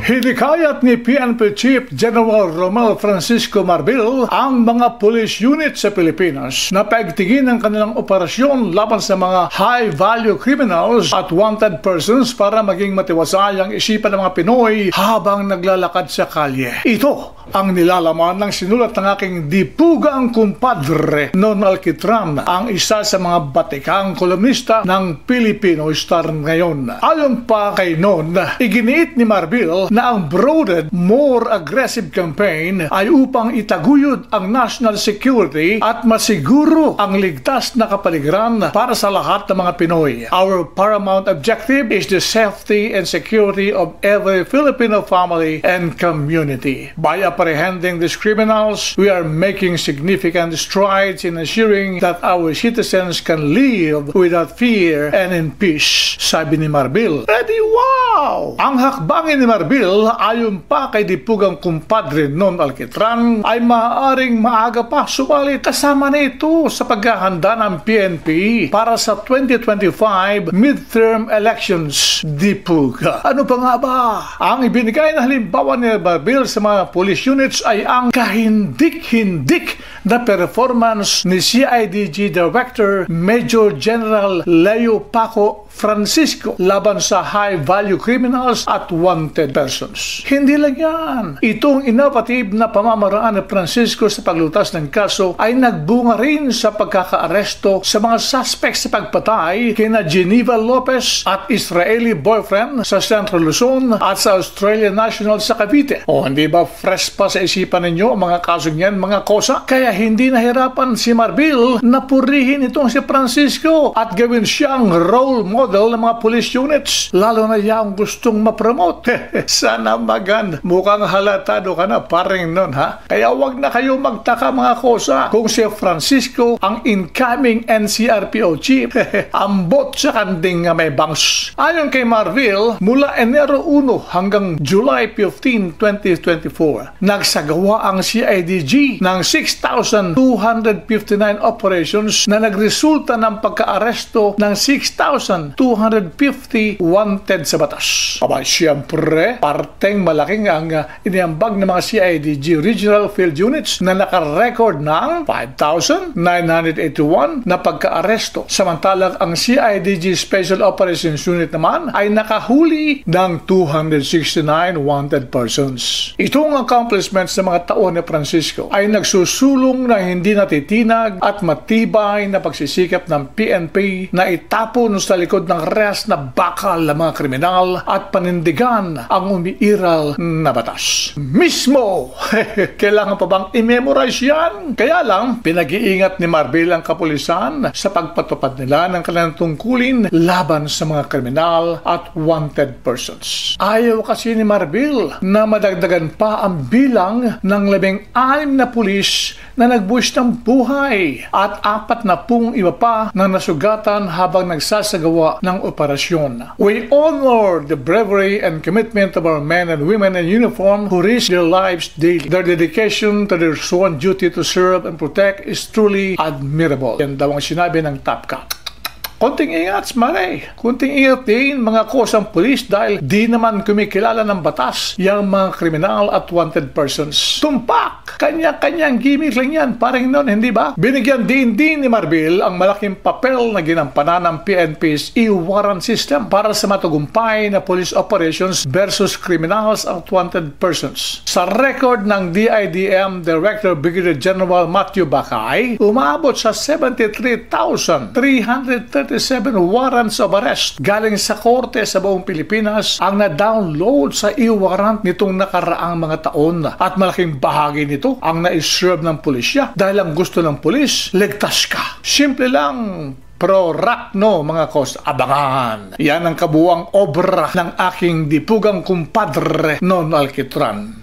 Hinikayat ni PNP Chief General Romel Francisco Marbil ang mga police unit sa Pilipinas na paigtingin ang kanilang operasyon laban sa mga high-value criminals at wanted persons para maging matiwasay ang isipan ng mga Pinoy habang naglalakad sa kalye. Ito ang nilalaman ng sinulat ng aking dipugang kumpadre Non Alquitran, ang isa sa mga batikang kolumnista ng Filipino Star ngayon. Ayon pa kay Non, iginiit ni Marbil na ang broader, more aggressive campaign ay upang itaguyod ang national security at masiguro ang ligtas na kapaligiran para sa lahat ng mga Pinoy. Our paramount objective is the safety and security of every Filipino family and community. By apprehending these criminals, we are making significant strides in ensuring that our citizens can live without fear and in peace, sabi ni Marbil. Ready? Wow! Ang hakbangin ni Marbil ayon pa kay dipugang kumpadre Non Alquitran ay maaaring maaga pa, subalit kasama na ito sa paghahanda ng PNP para sa 2025 midterm elections. Dipuga, ano pa nga ba? Ang ibinigay na halimbawa ni Marbil sa mga police units ay ang kahindik-hindik na performance ni CIDG Director Major General Leo Paco Francisco laban sa high-value criminals at wanted persons. Hindi lang yan. Itong innovative na pamamaraan ni Francisco sa paglutas ng kaso ay nagbunga rin sa pagkakaaresto sa mga suspects sa pagpatay kina Geneva Lopez at Israeli boyfriend sa Central Luzon at sa Australian national sa Cavite. O hindi ba fresh pa sa isipan ninyo ang mga kasong yan, mga kosa? Kaya hindi nahirapan si Marbil na purihin itong si Francisco at gawin siyang role model ng mga police units, lalo na yung gustong mapromote. Sana magan, mukhang halatado ka na paring nun, ha? Kaya wag na kayo magtaka, mga kosa, kung si Francisco ang incoming NCRPO chief. Ambot sa kanding may bangs. Ayon kay Marbil, mula Enero 1 hanggang July 15, 2024, nagsagawa ang CIDG ng 6,259 operations na nagresulta ng pagkaaresto ng 6,250 wanted sa batas. Aba, siyempre, parteng malaking ang iniambag ng mga CIDG Regional Field Units na nakarecord ng 5,981 na pagkaaresto. Samantalang ang CIDG Special Operations Unit naman ay nakahuli ng 269 wanted persons. Itong accomplishments ng mga taon ni Francisco ay nagsusulong na hindi natitinag at matibay na pagsisikap ng PNP na itapon sa likod ng rehas na bakal ng mga kriminal at panindigan ang umiiral na batas. Mismo! Kailangan pa bang i-memorize yan? Kaya lang, pinag-iingat ni Marbil ang kapulisan sa pagpatupad nila ng kanilang tungkulin laban sa mga kriminal at wanted persons. Ayaw kasi ni Marbil na madagdagan pa ang bilang ng 16 na pulis na nagbuwis ng buhay at 40 iba pa na nasugatan habang nagsasagawa ng operasyon. We honor the bravery and commitment of our men and women in uniform who risk their lives daily. Their dedication to their sworn duty to serve and protect is truly admirable. Yan daw ang sinabi ng Top Cat. Kunting ingat, mare. Kunting ingat din, mga kosang pulis, dahil di naman kumikilala ng batas yung mga kriminal at wanted persons. Tumpak! Kanya-kanyang gimmick lang yan, parang nun, hindi ba? Binigyan din ni Marbil ang malaking papel na ginampanan ng PNP's e-warrant system para sa matagumpay na police operations versus criminals at wanted persons. Sa record ng DIDM Director Brigadier General Matthew Bacay, umabot sa 73,337 warrants of arrest galing sa korte sa buong Pilipinas ang na-download sa e-warrant nitong nakaraang mga taon, at malaking bahagi nito ang na-serve ng pulisya dahil ang gusto ng pulis, ligtas ka. Simple lang, pro-rock, no, mga kos. Abangan. Yan ang kabuang obra ng aking dipugang kumpadre Non Alquitran.